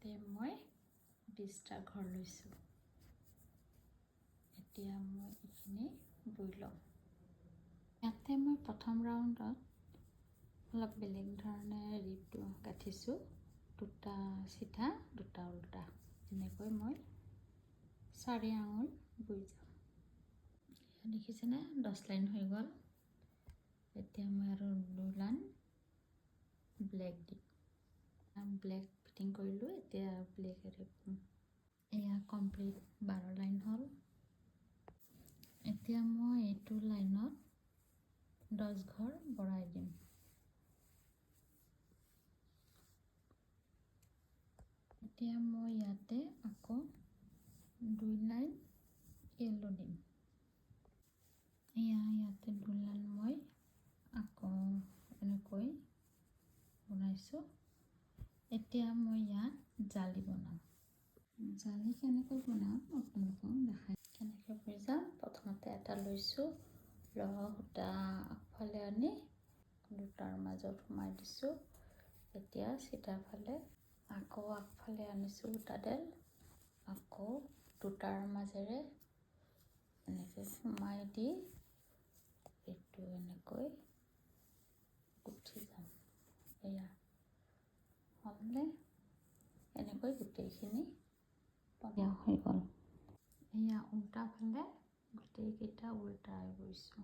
ইয়াতে মই 20টা ঘৰ লৈছোঁ। এতিয়া মই এইখিনি বৈ ল'ম। ইয়াতে মই প্ৰথম ৰাউণ্ডত অলপ বেলেগ ধৰণে ৰিপটো গাঁঠিছোঁ। 2টা চিধা 2টা উল্টা, এনেকৈ মই 4 আঙুল বৈ যাম। দেখিছেনে 10 লাইন হৈ গ'ল। এতিয়া মই আৰু 2 লাইন ব্লেক দিম। ব্লেক ফিটিং কৰিলোঁ, এতিয়া ব্লেকেৰে বম। এয়া কমপ্লিট 12 লাইন হ'ল। এতিয়া মই এইটো লাইনত 10 ঘৰ বঢ়াই দিম। এতিয়া মই ইয়াতে আকৌ 2 লাইন য়েল্লো দিম। ইয়াতে 2 লাইন মই আকৌ এনেকৈ বনাইছোঁ। এতিয়া মই ইয়াত জালি বনাম। জালি কেনেকৈ বনাম আপোনালোকক দেখাই। কেনেকৈ বৈ যাম, প্ৰথমতে এটা লৈছোঁ, সূতা আগফালে আনি 2টাৰ মাজত সোমাই দিছোঁ। এতিয়া চিধাফালে আকৌ আগফালে আনিছোঁ সূতাডাল, আকৌ 2টাৰ মাজেৰে এনেকৈ সোমাই দি এইটো এনেকৈ গুঠি যাম। এয়া হ'লনে? এনেকৈ গোটেইখিনি বনোৱা হৈ গ'ল। এয়া উল্টা ফালে গোটেইকেইটা উল্টাই বৈছোঁ।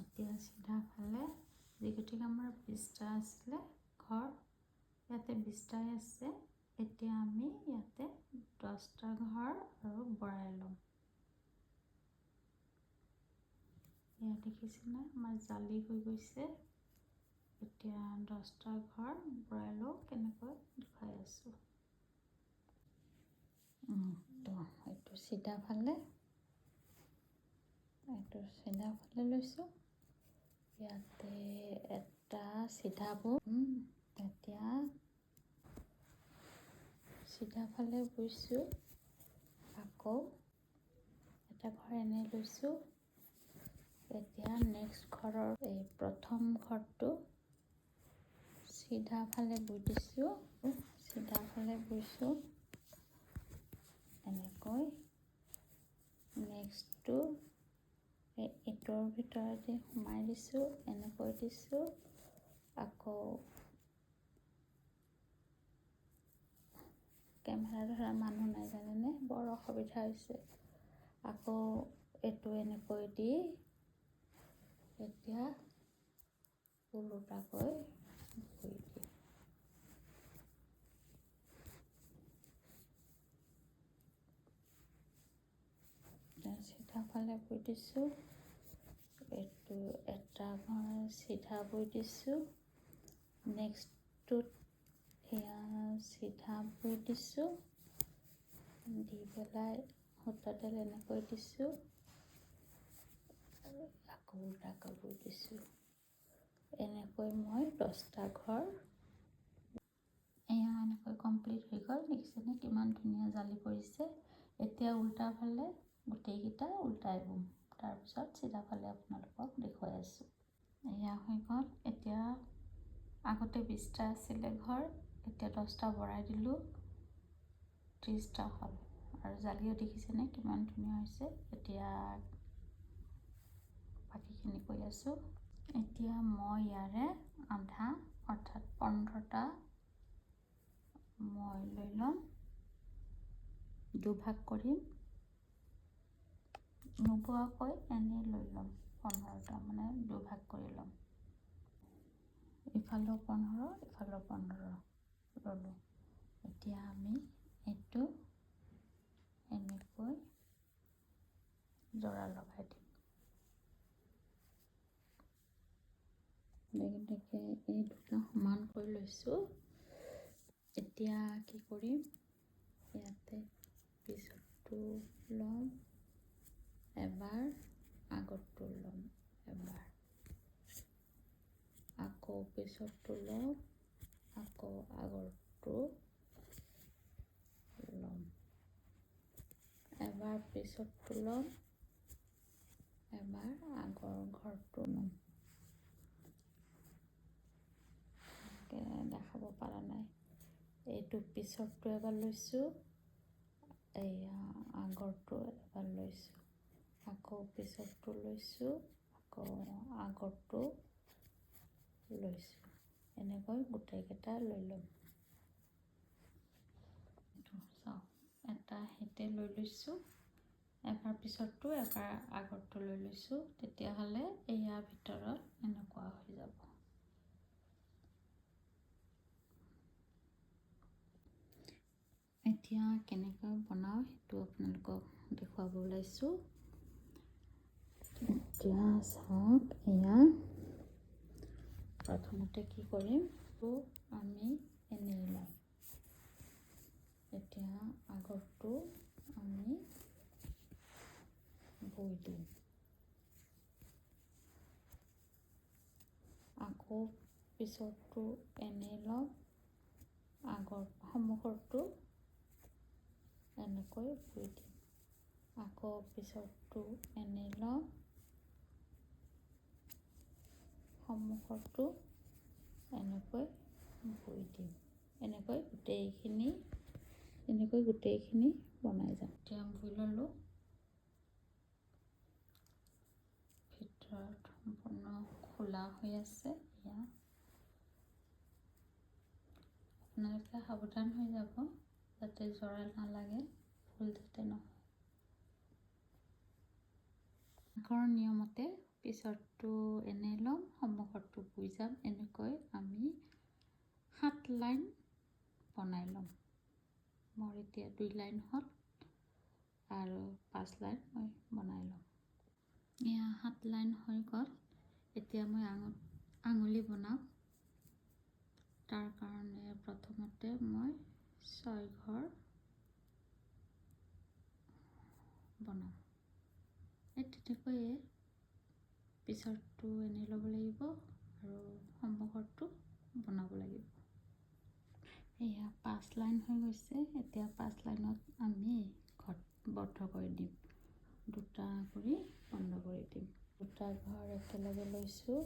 এতিয়া চিধাফালে যিগতিকে আমাৰ 20টা আছিলে ঘৰ, ইয়াতে 20টাই আছে। এতিয়া আমি ইয়াতে 10টা ঘৰ আৰু বঢ়াই ল'ম। ইয়াত দেখিছেনে আমাৰ জালি হৈ গৈছে। এতিয়া 10টা ঘৰ বঢ়াই লওঁ, কেনেকৈ দেখুৱাই আছোঁ। এইটো চিধাফালে লৈছোঁ। ইয়াতে এটা চিধা বম। এতিয়া চিধাফালে বৈছোঁ, আকৌ এটা ঘৰ এনে লৈছোঁ। এতিয়া নেক্সট ঘৰৰ এই প্ৰথম ঘৰটো চিধাফালে বৈ দিছোঁ, চিধাফালে বৈছোঁ এনেকৈ। নেক্সটটো এইটোৰ ভিতৰতে সোমাই দিছোঁ, এনেকৈ দিছোঁ। আকৌ কেমেৰা ধৰা মানুহ নাই জানেনে, বৰ অসুবিধা হৈছে। আকৌ এইটো এনেকৈ দি এতিয়া ওলোটাকৈ বৈ দিম। চিধাফালে বৈ দিছোঁ, এইটো এটা ঘৰ চিধা বৈ দিছোঁ। নেক্সটটোত এয়া চিধা বৈ দিছোঁ, দি পেলাই সূতাডাল এনেকৈ দিছোঁ, আকৌ উল্টাকৈ বৈ দিছোঁ। এনেকৈ মই 10টা ঘৰ এনেকৈ কমপ্লিট হৈ গ'ল। দেখিছেনে কিমান ধুনীয়া জালি পৰিছে। এতিয়া উল্টাফালে গোটেইকেইটা উল্টাই বম, তাৰপিছত চিধাফালে আপোনালোকক দেখুৱাই আছোঁ। এয়া হৈ গ'ল। এতিয়া আগতে 20টা আছিলে ঘৰ, এতিয়া 10টা বঢ়াই দিলোঁ, 30টা হ'ল। আৰু জালিও দেখিছেনে কিমান ধুনীয়া হৈছে। এতিয়া বাকীখিনি কৈ আছোঁ। এতিয়া মই ইয়াৰে আধা অৰ্থাৎ 15টা মই লৈ ল'ম, দুভাগ কৰিম, নোবোৱাকৈ এনেই লৈ ল'ম। 15টা মানে দুভাগ কৰি ল'ম। ইফালেও 15, ইফালেও 15 ল'লোঁ। এতিয়া আমি এইটো এনেকৈ জোৰা লগাই দিম। গতিকে এই দুটা সমান কৰি লৈছোঁ। এতিয়া কি কৰিম, ইয়াতে পিছৰটো ল'ম এবাৰ, আগৰটো ল'ম এবাৰ, আকৌ পিছৰটো ল'ম, আকৌ আগৰটো ল'ম, এবাৰ পিছৰটো ল'ম, এবাৰ আগৰ ঘৰটো ল'ম। দেখাব পৰা নাই। এইটো পিছৰটো এবাৰ লৈছোঁ, এয়া আগৰটো এবাৰ লৈছোঁ, আকৌ পিছৰটো লৈছোঁ, আকৌ আগৰটো লৈছোঁ। এনেকৈ গোটেইকেইটা লৈ ল'ম। এইটো চাওক, এটা হেঁতে লৈ লৈছোঁ, এবাৰ পিছৰটো এবাৰ আগৰটো লৈ লৈছোঁ, তেতিয়াহ'লে ইয়াৰ ভিতৰত এনেকুৱা হৈ যাব। এতিয়া কেনেকৈ বনাওঁ সেইটো আপোনালোকক দেখুৱাব ওলাইছোঁ। এতিয়া চাওক, এয়া প্ৰথমতে কি কৰিম, আমি এনেই লওঁ। এতিয়া আগৰটো আমি বৈ দিম, আকৌ পিছৰটো এনেই লওঁ, আগৰ সন্মুখৰটো এনেকৈ বৈ দিম, আকৌ পিছৰটো এনেই লওঁ, সন্মুখৰটো এনেকৈ বৈ দিম। এনেকৈ গোটেইখিনি বনাই যাম। এতিয়া বৈ ল'লোঁ, ভিতৰত সম্পূৰ্ণ খোলা হৈ আছে। এয়া আপোনালোকে সাৱধান হৈ যাব যাতে জৰা নালাগে, ফুল যাতে নহয়। আগৰ নিয়মতে পিছৰটো এনেই ল'ম, সন্মুখৰটো বৈ যাম। এনেকৈ আমি 7 লাইন বনাই ল'ম। মোৰ এতিয়া 2 লাইন হ'ল আৰু 5 লাইন মই বনাই ল'ম। এয়া 7 লাইন হৈ গ'ল। এতিয়া মই আঙুলি বনাম। তাৰ কাৰণে প্ৰথমতে মই 6 ঘৰ বনাম। তেনেকৈয়ে পিছৰটো এনেই ল'ব লাগিব আৰু সন্মুখৰটো বনাব লাগিব। এয়া 5 লাইন হৈ গৈছে। এতিয়া 5 লাইনত আমি বন্ধ কৰি দিম, 2টা কৰি বন্ধ কৰি দিম। 2টা ঘৰ একেলগে লৈছোঁ,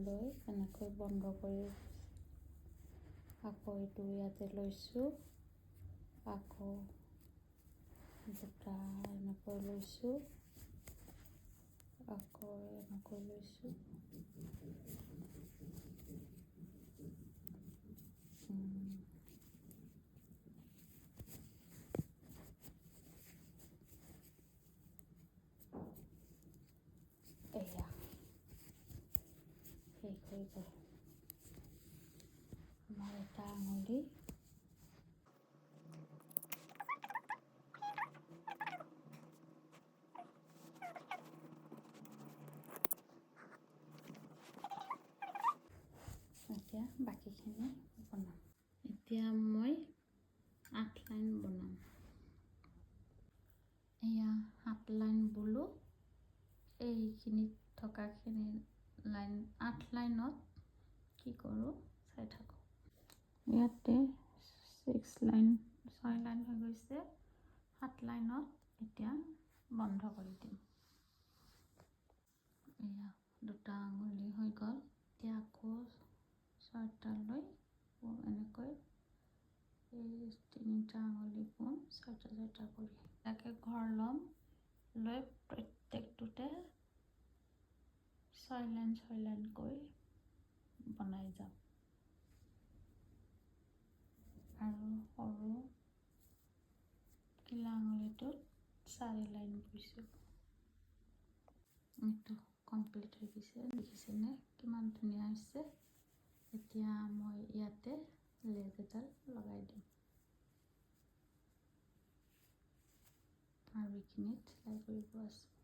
লৈ এনেকৈ বন্ধ কৰি আকৌ এইটো ইয়াতে লৈছোঁ, আকৌ 2টা এনেকৈ লৈছোঁ, আকৌ এনেকৈ লৈছোঁ, এয়া শেষ হৈ গ'ল। আমাৰ এটা আঙুলি এতিয়া বাকীখিনি বনাম। এতিয়া মই 8 লাইন বনাম। এয়া 7 লাইন বলোঁ। এইখিনিত থকাখিনি লাইন 8 লাইনত কি কৰোঁ চাই থাকোঁ। ইয়াতে 6 লাইন হৈ গৈছে। 7 লাইনত এতিয়া বন্ধ কৰি দিম। এয়া 2টা আঙুলি হৈ গ'ল। এতিয়া আকৌ 6টালৈ এনেকৈ এই 3টা আঙুলি পোন 6টা কৰি তাকে ঘৰ ল'ম। লৈ প্ৰত্যেকটোতে 6 লাইনকৈ বনাই যাম। আৰু সৰু কিলা আঙুলিটোত 4 লাইন বৈছোঁ। এইটো কমপ্লিট হৈ গৈছে। দেখিছেনে কিমান ধুনীয়া হৈছে। এতিয়া মই ইয়াতে লেজ এডাল লগাই দিম আৰু এইখিনিত চিলাই কৰিব আছে।